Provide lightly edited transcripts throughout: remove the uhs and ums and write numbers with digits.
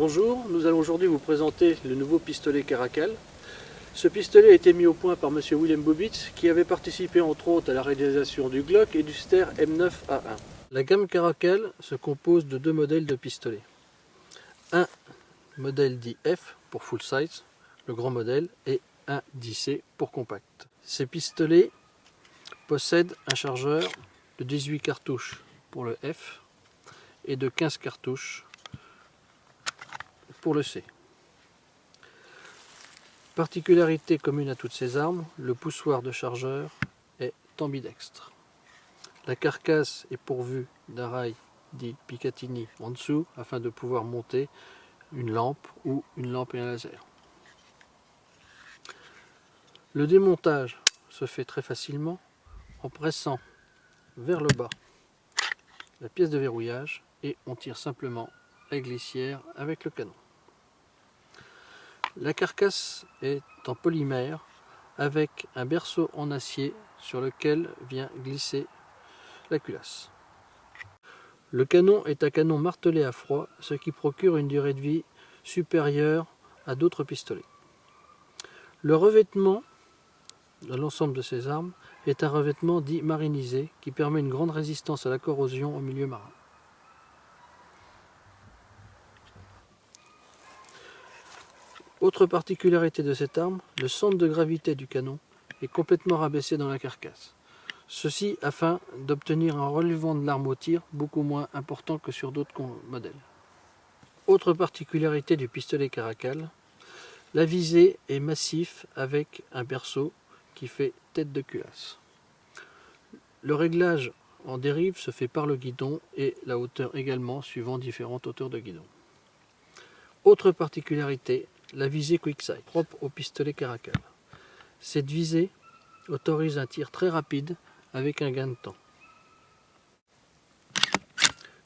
Bonjour, nous allons aujourd'hui vous présenter le nouveau pistolet Caracal. Ce pistolet a été mis au point par M. Willem Bobitz qui avait participé entre autres à la réalisation du Glock et du Ster M9A1. La gamme Caracal se compose de deux modèles de pistolets. Un modèle dit F pour full size, le grand modèle, et un dit C pour compact. Ces pistolets possèdent un chargeur de 18 cartouches pour le F et de 15 cartouches pour le C. Particularité commune à toutes ces armes, le poussoir de chargeur est ambidextre. La carcasse est pourvue d'un rail dit Picatinny en dessous afin de pouvoir monter une lampe ou une lampe et un laser. Le démontage se fait très facilement en pressant vers le bas la pièce de verrouillage et on tire simplement la glissière avec le canon. La carcasse est en polymère avec un berceau en acier sur lequel vient glisser la culasse. Le canon est un canon martelé à froid, ce qui procure une durée de vie supérieure à d'autres pistolets. Le revêtement de l'ensemble de ces armes est un revêtement dit marinisé qui permet une grande résistance à la corrosion au milieu marin. Autre particularité de cette arme, le centre de gravité du canon est complètement rabaissé dans la carcasse. Ceci afin d'obtenir un relèvement de l'arme au tir beaucoup moins important que sur d'autres modèles. Autre particularité du pistolet Caracal, la visée est massif avec un berceau qui fait tête de culasse. Le réglage en dérive se fait par le guidon et la hauteur également suivant différentes hauteurs de guidon. Autre particularité, la visée Quick-Sight, propre au pistolet Caracal. Cette visée autorise un tir très rapide avec un gain de temps.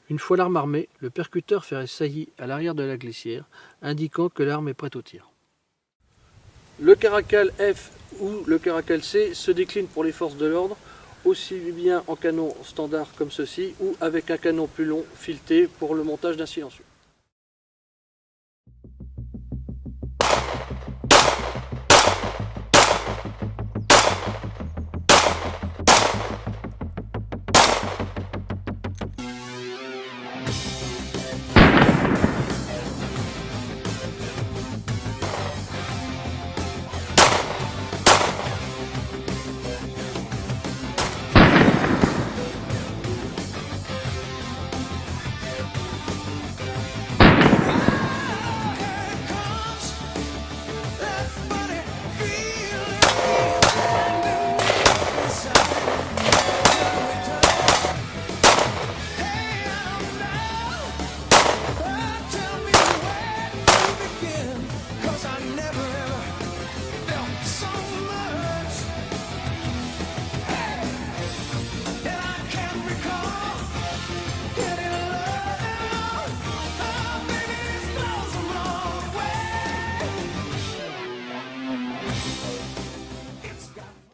Une fois l'arme armée, le percuteur fait saillie à l'arrière de la glissière, indiquant que l'arme est prête au tir. Le Caracal F ou le Caracal C se décline pour les forces de l'ordre, aussi bien en canon standard comme ceci, ou avec un canon plus long fileté pour le montage d'un silencieux.